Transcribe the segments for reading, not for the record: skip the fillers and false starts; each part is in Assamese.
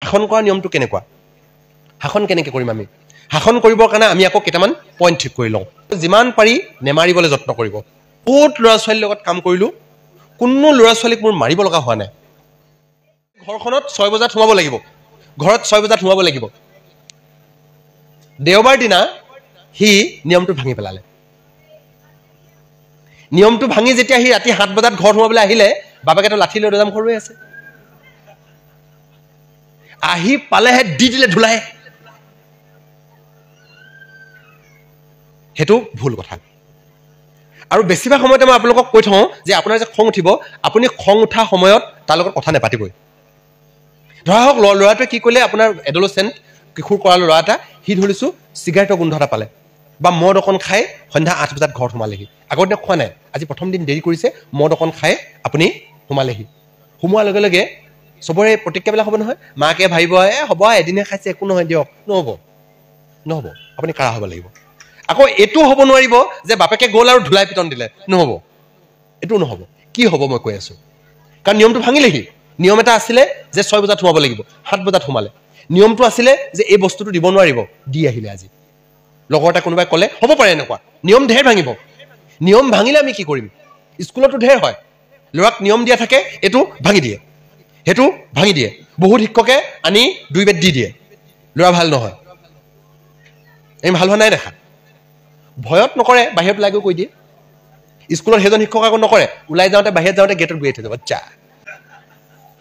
শাসন কৰা নিয়মটো কেনেকুৱা শাসন কেনেকৈ কৰিম আমি শাসন কৰিবৰ কাৰণে আমি আকৌ কেইটামান পইণ্ট ঠিক কৰি লওঁ যিমান পাৰি নেমাৰিবলৈ যত্ন কৰিব বহুত ল'ৰা ছোৱালীৰ লগত কাম কৰিলোঁ কোনো ল'ৰা ছোৱালীক মোৰ মাৰিব লগা হোৱা নাই ঘৰখনত 6 বজাত সোমাব লাগিব ঘৰত 6 বজাত সোমাব লাগিব দেওবাৰ দিনা সি নিয়মটো ভাঙি পেলালে নিয়মটো ভাঙি যেতিয়া সি ৰাতি 7 বজাত ঘৰ সোমাবলৈ আহিলে বাবাকেতো লাঠি লৈ দৰ্জা মুখত ৰৈ আছে আহি পালেহে দি দিলে ধুলাই হেতু ভুল কথা আৰু বেছিভাগ সময়তে মই আপোনালোকক কৈ থওঁ যে আপোনাৰ যে খং উঠিব আপুনি খং উঠা সময়ত তাৰ লগত কথা নেপাতিবই ধৰা হওক ল'ৰাটোৱে কি কৰিলে আপোনাৰ এডলচেণ্ট কিশোৰ কৰা ল'ৰা এটা সি ধৰিছোঁ চিগাৰেটৰ গোন্ধ এটা পালে বা মদ অকণ খাই সন্ধ্যা 8 বজাত ঘৰত সোমালেহি আগৰ দিনা খোৱা নাই আজি প্ৰথম দিন দেৰি কৰিছে মদ অকণ খাই আপুনি সোমালেহি সোমোৱাৰ লগে লগে চবৰে প্ৰতিক্ৰিয়াবিলাক হ'ব নহয় মাকে ভাবিব হ'ব এদিনে খাইছে একো নহয় দিয়ক নহ'ব আপুনি কাৰা হ'ব লাগিব আকৌ এইটো হ'ব নোৱাৰিব যে বাপেকে গ'ল আৰু ধুলাই পিটন দিলে নহ'ব এইটো নহ'ব কি হ'ব মই কৈ আছোঁ কাৰণ নিয়মটো ভাঙিলেহি নিয়ম এটা আছিলে যে 6 বজাত সোমাব লাগিব 7 বজাত সোমালে নিয়মটো আছিলে যে এই বস্তুটো দিব নোৱাৰিব দি আহিলে আজি লগৰ এটা কোনোবাই ক'লে হ'ব পাৰে এনেকুৱা নিয়ম ঢেৰ ভাঙিব নিয়ম ভাঙিলে আমি কি কৰিম স্কুলতো ঢেৰ হয় ল'ৰাক নিয়ম দিয়া থাকে এইটো ভাঙি দিয়ে সেইটো ভাঙি দিয়ে বহুত শিক্ষকে আনি 2 বেট দি দিয়ে ল'ৰা ভাল নহয় এই ভাল হোৱা নাই দেখা ভয়ত নকৰে বাহিৰত ওলাই গৈ কৈ দিয়ে স্কুলত সেইজন শিক্ষক আকৌ নকৰে ওলাই যাওঁতে বাহিৰত যাওঁতে গেটত গৈ থৈ যাব যা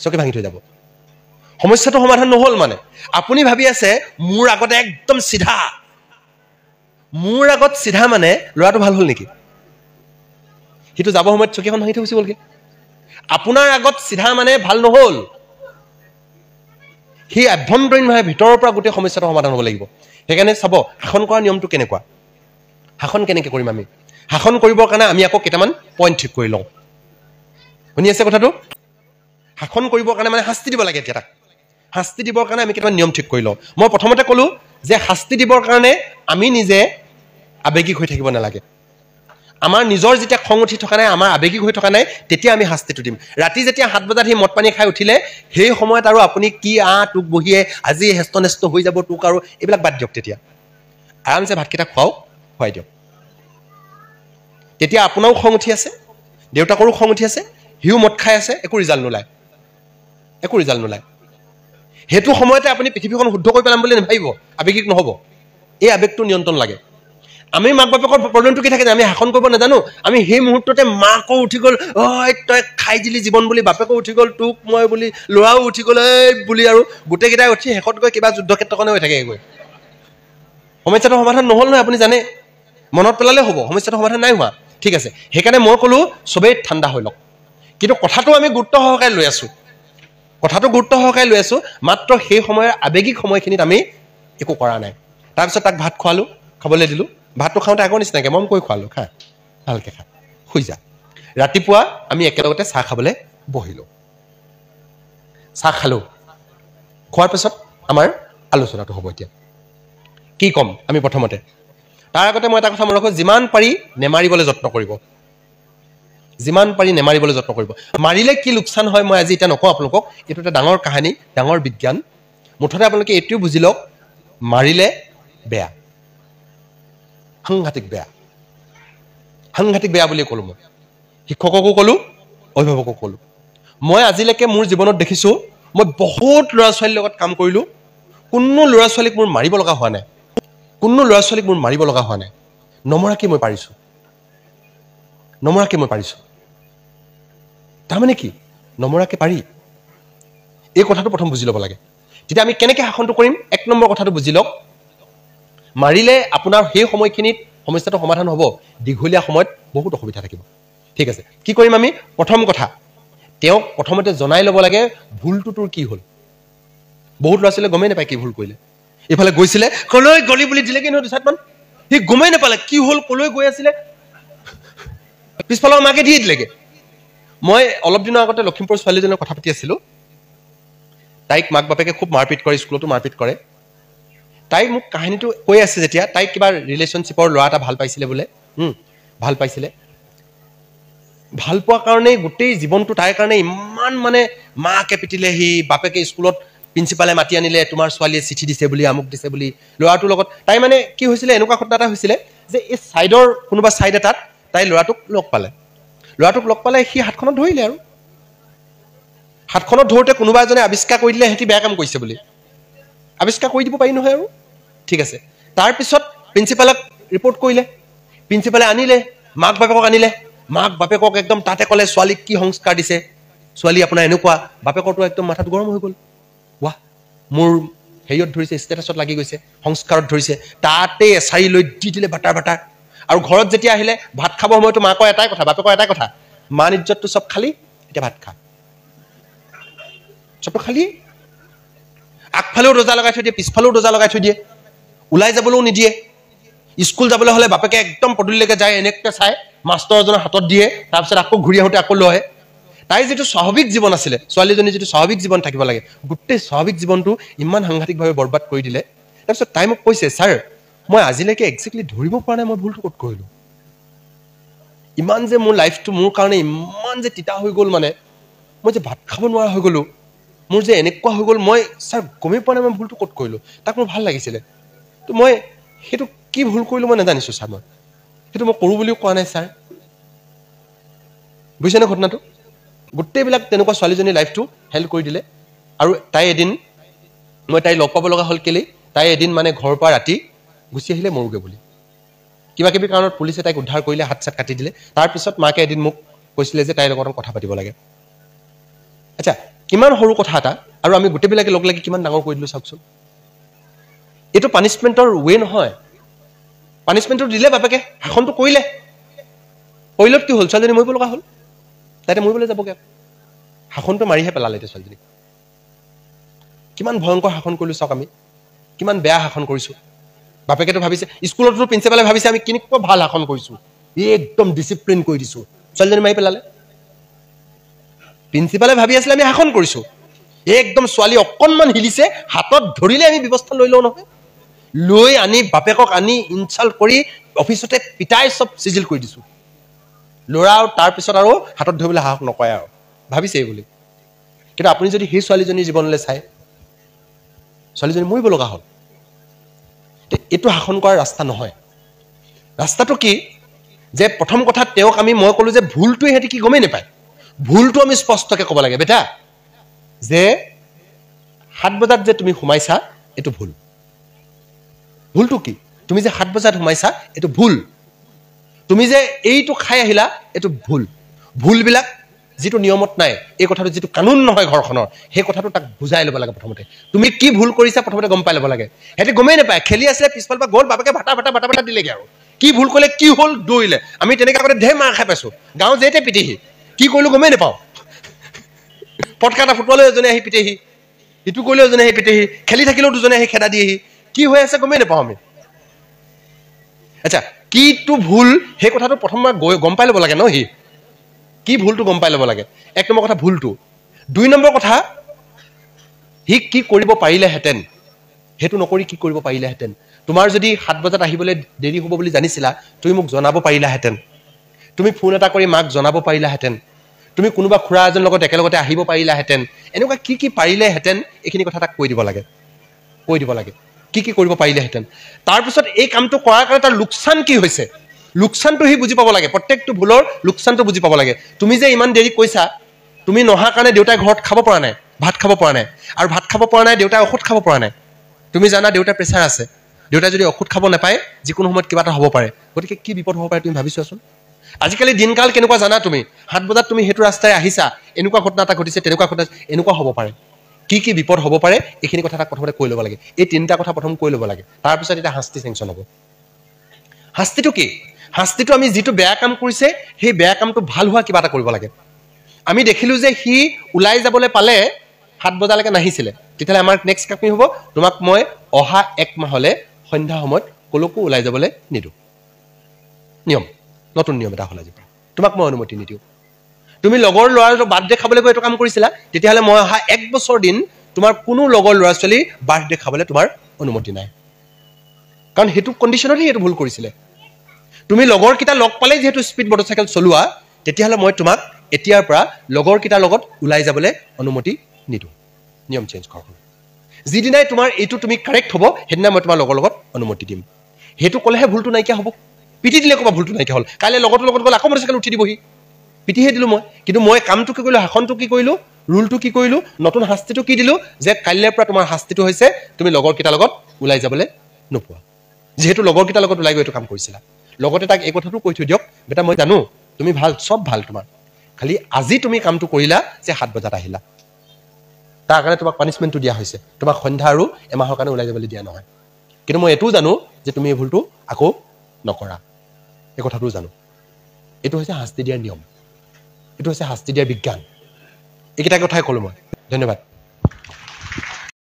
চকে ভাঙি থৈ যাব সমস্যাটো সমাধান নহ'ল মানে আপুনি ভাবি আছে মোৰ আগতে একদম চিধা মোৰ আগত চিধা মানে ল'ৰাটো ভাল হ'ল নেকি সেইটো যাব সময়ত চকীখন ভাঙি থৈ গুচি গ'লগে আপোনাৰ আগত চিধা মানে ভাল নহ'ল সি আভ্যন্তৰীণভাৱে ভিতৰৰ পৰা গোটেই সমস্যাটো সমাধান হ'ব লাগিব সেইকাৰণে চাব শাসন কৰা নিয়মটো কেনেকুৱা শাসন কেনেকৈ কৰিম আমি শাসন কৰিবৰ কাৰণে আমি আকৌ কেইটামান পইণ্ট ঠিক কৰি লওঁ শুনি আছে কথাটো শাসন কৰিবৰ কাৰণে মানে শাস্তি দিব লাগে এতিয়া তাক শাস্তি দিবৰ কাৰণে আমি কেইটামান নিয়ম ঠিক কৰি লওঁ মই প্ৰথমতে ক'লোঁ যে শাস্তি দিবৰ কাৰণে আমি নিজে আৱেগিক হৈ থাকিব নালাগে আমাৰ নিজৰ যেতিয়া খং উঠি থকা নাই আমাৰ আৱেগিক হৈ থকা নাই তেতিয়া আমি শাস্তিটো দিম ৰাতি যেতিয়া 7 বজাত সি মদ পানী খাই উঠিলে সেই সময়ত আৰু আপুনি কি তোক বহিয়ে আজি হেষ্ট হৈ যাব তোক আৰু এইবিলাক বাদ দিয়ক তেতিয়া আৰামছে ভাতকেইটা খুৱাই দিয়ক তেতিয়া আপোনাৰো খং উঠি আছে দেউতাকৰো খং উঠি আছে সিও মদ খাই আছে একো ৰিজাল্ট নোলায় সেইটো সময়তে আপুনি পৃথিৱীখন শুদ্ধ কৰি পেলাম বুলি নাভাবিব আৱেগিক নহ'ব এই আৱেগটো নিয়ন্ত্ৰণ লাগে আমি মাক বাপেকৰ প্ৰব্লেমটো কি থাকে আমি শাসন কৰিব নাজানো আমি সেই মুহূৰ্ততে মাকো উঠি গ'ল তই খাই দিলি জীৱন বুলি বাপেকো উঠি গ'ল তোক মই বুলি ল'ৰাও উঠি গ'ল বুলি আৰু গোটেইকেইটাই উঠি শেষত গৈ কিবা যুদ্ধক্ষেত্ৰখনে হৈ থাকে গৈ সমস্যাটো সমাধান নহ'ল নহয় আপুনি জানে মনত পেলালে হ'ব সমস্যাটো সমাধান নাই হোৱা ঠিক আছে সেইকাৰণে মই ক'লোঁ চবেই ঠাণ্ডা হৈ লওক কিন্তু কথাটো আমি গুৰুত্ব সহকাৰে লৈ আছোঁ মাত্ৰ সেই সময়ৰ আৱেগিক সময়খিনিত আমি একো কৰা নাই তাৰপিছত তাক ভাত খোৱালোঁ খাবলৈ দিলোঁ ভাতটো খাওঁতে আগৰ নিচিনাকৈ মৰম কৰি খোৱালোঁ খা ভালকৈ খা শুই যা ৰাতিপুৱা আমি একেলগতে চাহ খাবলৈ বহিলোঁ চাহ খালোঁ খোৱাৰ পিছত আমাৰ আলোচনাটো হ'ব এতিয়া কি ক'ম আমি প্ৰথমতে তাৰ আগতে মই এটা কথা মনত ৰাখোঁ যিমান পাৰি নেমাৰিবলৈ যত্ন কৰিব মাৰিলে কি লোকচান হয় মই আজি এতিয়া নকওঁ আপোনালোকক এইটো এটা ডাঙৰ কাহিনী ডাঙৰ বিজ্ঞান মুঠতে আপোনালোকে এইটোও বুজি লওক মাৰিলে বেয়া সাংঘাতিক বেয়া বুলি ক'লোঁ মই শিক্ষককো ক'লোঁ অভিভাৱককো ক'লোঁ মই আজিলৈকে মোৰ জীৱনত দেখিছোঁ মই বহুত ল'ৰা ছোৱালীৰ লগত কাম কৰিলোঁ কোনো ল'ৰা ছোৱালীক মোৰ মাৰিব লগা হোৱা নাই নমৰাকৈ মই পাৰিছোঁ তাৰমানে কি নমৰাকৈ পাৰি এই কথাটো প্ৰথম বুজি ল'ব লাগে তেতিয়া আমি কেনেকৈ শাসনটো কৰিম 1 নম্বৰ কথাটো বুজি লওক মাৰিলে আপোনাৰ সেই সময়খিনিত সমস্যাটো সমাধান হ'ব দীঘলীয়া সময়ত বহুত অসুবিধা থাকিব ঠিক আছে কি কৰিম আমি প্ৰথম কথা তেওঁক প্ৰথমতে জনাই ল'ব লাগে ভুলটো তোৰ কি হ'ল বহুত ল'ৰা ছোৱালীয়ে গমেই নাপায় কি ভুল কৰিলে এইফালে গৈছিলে কলৈ গলি বুলি দিলে কিন্তু দুচাতমান সি গমেই নাপালে কি হ'ল কলৈ গৈ আছিলে পিছফালৰ মাকে দি দিলেগৈ মই অলপ দিনৰ আগতে লখিমপুৰ ছোৱালীজনৰ কথা পাতি আছিলোঁ তাইক মাক বাপেকে খুব মাৰপিট কৰে স্কুলতো মাৰপিট কৰে তাই মোক কাহিনীটো কৈ আছে যেতিয়া তাইক কিবা ৰিলেশ্যনশ্বিপৰ ল'ৰা এটা ভাল পাইছিলে বোলে ভাল পাইছিলে ভাল পোৱাৰ কাৰণে গোটেই জীৱনটো তাইৰ কাৰণে ইমান মানে মাকে পিটিলেহি বাপেকে স্কুলত প্ৰিন্সিপালে মাতি আনিলে তোমাৰ ছোৱালীয়ে চিঠি দিছে বুলি আমুক দিছে বুলি ল'ৰাটোৰ লগত তাই মানে কি হৈছিলে এনেকুৱা ঘটনা এটা হৈছিলে যে এই ছাইডৰ কোনোবা ছাইড এটাত তাই ল'ৰাটোক লগ পালে সি হাতখনত ধৰিলে আৰু হাতখনত ধৰোঁতে কোনোবা এজনে আৱিষ্কাৰ কৰি দিলে সিহঁতি বেয়া কাম কৰিছে বুলি আৱিষ্কাৰ কৰি দিব পাৰি নহয় আৰু ঠিক আছে তাৰপিছত প্ৰিন্সিপালক ৰিপৰ্ট কৰিলে প্ৰিন্সিপালে আনিলে মাক বাপেকক একদম তাতে ক'লে ছোৱালীক কি সংস্কাৰ দিছে ছোৱালী আপোনাৰ এনেকুৱা বাপেকৰটো একদম মাথাত গৰম হৈ গ'ল ৱাহ মোৰ হেৰিয়ত ধৰিছে ষ্টেটাছত লাগি গৈছে সংস্কাৰত ধৰিছে তাতে এচাৰি লৈ দি দিলে বাটাৰ আৰু ঘৰত যেতিয়া আহিলে ভাত খাব সময়তো মাকৰ এটাই কথা বাপেকৰ এটাই কথা মান ইজ্জতটো চব খালি এতিয়া ভাত খা চবটো খালি আগফালেও দৰ্জা লগাই থৈ দিয়ে পিছফালেও দৰ্জা লগাই থৈ দিয়ে ওলাই যাবলৈও নিদিয়ে স্কুল যাবলৈ হ'লে বাপেকে একদম পদূলিলৈকে যায় এনেকৈ চাই মাষ্টৰ এজনৰ হাতত দিয়ে তাৰপিছত আকৌ ঘূৰি আহোঁতে আকৌ লয় তাই যিটো স্বাভাৱিক জীৱন আছিলে ছোৱালীজনী যিটো স্বাভাৱিক জীৱন থাকিব লাগে গোটেই স্বাভাৱিক জীৱনটো ইমান সাংঘাতিকভাৱে বৰবাদ কৰি দিলে তাৰপিছত তাই মোক কৈছে ছাৰ মই আজিলৈকে একজেক্টলি ধৰিব পৰা নাই মই ভুলটো ক'ত কৰিলোঁ ইমান যে মোৰ লাইফটো মোৰ কাৰণে ইমান যে তিতা হৈ গ'ল মানে মই যে ভাত খাব নোৱাৰা হৈ গ'লোঁ মোৰ যে এনেকুৱা হৈ গ'ল মই ছাৰ গমেই পোৱা নাই মই ভুলটো ক'ত কৰিলোঁ তাক মোৰ ভাল লাগিছিলে তো মই সেইটো কি ভুল কৰিলোঁ মই নাজানিছোঁ ছাৰ মই সেইটো মই কৰোঁ বুলিও কোৱা নাই ছাৰ বুজিছেনে ঘটনাটো গোটেইবিলাক তেনেকুৱা ছোৱালীজনীৰ লাইফটো হেল্প কৰি দিলে আৰু তাই এদিন মই তাই লগ পাব লগা হ'ল কেলেই তাই এদিন মানে ঘৰৰ পৰা ৰাতি গুচি আহিলে মৰোগে বুলি কিবা কিবি কাৰণত পুলিচে তাইক উদ্ধাৰ কৰিলে হাত চাত কাটি দিলে তাৰপিছত মাকে এদিন মোক কৈছিলে যে তাইৰ লগত কথা পাতিব লাগে আচ্ছা কিমান সৰু কথা এটা আৰু আমি গোটেইবিলাকে লগ লাগি কিমান ডাঙৰ কৰি দিলোঁ চাওকচোন এইটো পানিছমেণ্টৰ ৱে নহয় পানিছমেণ্টটো দিলে বাপেকে শাসনটো কৰিলে কি হ'ল ছোৱালীজনী মৰিব লগা হ'ল তাইতে মৰিবলৈ যাবগৈ শাসনটো মাৰিহে পেলালে এতিয়া ছোৱালীজনী কিমান ভয়ংকৰ শাসন কৰিলোঁ চাওক আমি কিমান বেয়া শাসন কৰিছোঁ বাপেকেতো ভাবিছে স্কুলতো প্ৰিন্সিপালে ভাবিছে আমি কেনেকুৱা ভাল শাসন কৰিছোঁ একদম ডিচিপ্লিন কৰি দিছোঁ ছোৱালীজনী মাৰি পেলালে প্ৰিন্সিপালে ভাবি আছিলে আমি শাসন কৰিছোঁ একদম ছোৱালী অকণমান হিলিছে হাতত ধৰিলে আমি ব্যৱস্থা লৈ লওঁ নহয় লৈ আনি বাপেকক আনি ইনচাল্ট কৰি অফিচতে পিতাই চব চিজিল কৰি দিছোঁ ল'ৰা আৰু তাৰপিছত আৰু হাতত ধৰিবলৈ সাহস নকৰে আৰু ভাবিছে এই বুলি কিন্তু আপুনি যদি সেই ছোৱালীজনীৰ জীৱনলৈ চাই ছোৱালীজনী মৰিব লগা হ'ল এইটো শাসন কৰাৰ ৰাস্তা নহয় ৰাস্তাটো কি যে প্ৰথম কথা তেওঁক মই ক'লোঁ যে ভুলটোৱে সিহঁতি কি গমেই নাপায় ভুলটো আমি স্পষ্টকৈ ক'ব লাগে বেটা যে 7 বজাত যে তুমি সোমাইছা এইটো ভুলটো কি তুমি যে 7 বজাত সোমাইছা এইটো ভুল তুমি যে এইটো খাই আহিলা এইটো ভুলবিলাক যিটো নিয়মত নাই এই কথাটো যিটো কানুন নহয় ঘৰখনৰ সেই কথাটো তাক বুজাই ল'ব লাগে প্ৰথমতে তুমি কি ভুল কৰিছা প্ৰথমতে গম পাই ল'ব লাগে সিহঁতি গমেই নাপায় খেলি আছিলে পিছফালৰ পৰা গ'ল বাপেকে ভাটা দিলেগৈ আৰু কি ভুল কৰিলে কি হ'ল দৌৰিলে আমি তেনেকৈ আগতে ঢেৰ মাৰ খাই পাইছোঁ গাঁও যেইতে পিটেহি কি কৰিলোঁ গমেই নাপাওঁ পটকা এটা ফুটুৱালৈ এজনে আহি পিটেহি ইটো কৰিলেও এজনে আহি পিটেহি খেলি থাকিলেও দুজনে আহি খেদা দিয়েহি কি হৈ আছে গমেই নাপাওঁ আমি আচ্ছা কিটো ভুল সেই কথাটো প্ৰথমবাৰ গম পাই ল'ব লাগে ন কি ভুলটো গম পাই ল'ব লাগে 1 নম্বৰ কথা ভুলটো 2 নম্বৰ কথা সি কি কৰিব পাৰিলেহেঁতেন সেইটো নকৰি কি কৰিব পাৰিলেহেঁতেন তোমাৰ যদি 7 বজাত আহিবলৈ দেৰি হ'ব বুলি জানিছিলা তুমি মোক জনাব পাৰিলাহেঁতেন তুমি ফোন এটা কৰি মাক জনাব পাৰিলাহেঁতেন তুমি কোনোবা খুৰা এজনৰ লগত একেলগতে আহিব পাৰিলাহেঁতেন এনেকুৱা কি পাৰিলেহেঁতেন এইখিনি কথা তাক কৈ দিব লাগে কি কৰিব পাৰিলেহেঁতেন তাৰপিছত এই কামটো কৰাৰ কাৰণে তাৰ লোকচান কি হৈছে লোকচানটো সি বুজি পাব লাগে প্ৰত্যেকটো ভুলৰ লোকচানটো বুজি পাব লাগে তুমি যে ইমান দেৰি কৈছা তুমি নহাৰ কাৰণে দেউতাই ঘৰত খাব পৰা নাই ভাত খাব পৰা নাই আৰু ভাত খাব পৰা নাই দেউতাই ঔষধ খাব পৰা নাই তুমি জানা দেউতাৰ প্ৰেছাৰ আছে দেউতাই যদি ঔষধ খাব নাপায় যিকোনো সময়ত কিবা এটা হ'ব পাৰে গতিকে কি বিপদ হ'ব পাৰে তুমি ভাবি চোৱাচোন আজিকালি দিনকাল কেনেকুৱা জানা তুমি 7 বজাত তুমি সেইটো ৰাস্তাই আহিছা এনেকুৱা ঘটনা এটা ঘটিছে তেনেকুৱা ঘটনা এনেকুৱা হ'ব পাৰে কি বিপদ হ'ব পাৰে এইখিনি কথা তাক প্ৰথমতে কৈ ল'ব লাগে এই 3টা কথা প্ৰথম কৈ ল'ব লাগে তাৰপিছত এটা শাস্তি চেংচন হ'ব শাস্তিটো কি শাস্তিটো আমি যিটো বেয়া কাম কৰিছে সেই বেয়া কামটো ভাল হোৱা কিবা এটা কৰিব লাগে আমি দেখিলোঁ যে সি ওলাই যাবলৈ পালে 7 বজালৈকে নাহিছিলে তেতিয়াহ'লে আমাৰ নেক্সট কাম কি হ'ব তোমাক মই অহা 1 মাহলৈ সন্ধ্যা সময়ত কলৈকো ওলাই যাবলৈ নিদিওঁ নতুন নিয়ম এটা হ'ল আজি তোমাক মই অনুমতি নিদিওঁ তুমি লগৰ ল'ৰাৰ বাৰ্থডে খাবলৈ গৈ এইটো কাম কৰিছিলা তেতিয়াহ'লে মই অহা 1 বছৰ দিন তোমাৰ কোনো লগৰ ল'ৰা ছোৱালীৰ বাৰ্থডে খাবলৈ তোমাৰ অনুমতি নাই কাৰণ সেইটো কণ্ডিশ্যনতহে এইটো ভুল কৰিছিলে তুমি লগৰকেইটা লগ পালেই যিহেতু স্পীড মটৰচাইকেল চলোৱা তেতিয়াহ'লে মই তোমাক এতিয়াৰ পৰা লগৰকেইটাৰ লগত ওলাই যাবলৈ অনুমতি নিদিওঁ নিয়ম চেঞ্জ কৰক যিদিনাই তোমাৰ এইটো তুমি কাৰেক্ট হ'ব সেইদিনা মই তোমাৰ লগৰ লগত অনুমতি দিম সেইটো ক'লেহে ভুলটো নাইকিয়া হ'ব পিটি দিলে ক'বা ভুলটো নাইকিয়া হ'ল কাইলৈ লগৰটোৰ লগত গ'লে আকৌ মটৰচাইকেল উঠি দিবহি পিটিহে দিলোঁ মই কিন্তু মই কামটো কি কৰিলোঁ শাসনটো কি কৰিলোঁ ৰুলটো কি কৰিলোঁ নতুন শাস্তিটো কি দিলোঁ যে কাইলৈৰ পৰা তোমাৰ শাস্তিটো হৈছে তুমি লগৰকেইটাৰ লগত ওলাই যাবলৈ নোপোৱা যিহেতু লগৰকেইটাৰ লগত ওলাই গৈ এইটো কাম কৰিছিলা লগতে তাক এই কথাটো কৈ থৈ দিয়ক বেটা মই জানো তুমি ভাল চব ভাল তোমাৰ খালি আজি তুমি কামটো কৰিলা যে 7 বজাত আহিলা তাৰ কাৰণে তোমাক পানিছমেণ্টটো দিয়া হৈছে তোমাক সন্ধ্যা আৰু এমাহৰ কাৰণে ওলাই যাবলৈ দিয়া নহয় কিন্তু মই এইটোও জানো যে তুমি এই ভুলটো আকৌ নকৰা এই কথাটোও জানো এইটো হৈছে শাস্তি দিয়াৰ নিয়ম এইটো হৈছে শাস্তি দিয়াৰ বিজ্ঞান এইকেইটা কথাই ক'লোঁ মই ধন্যবাদ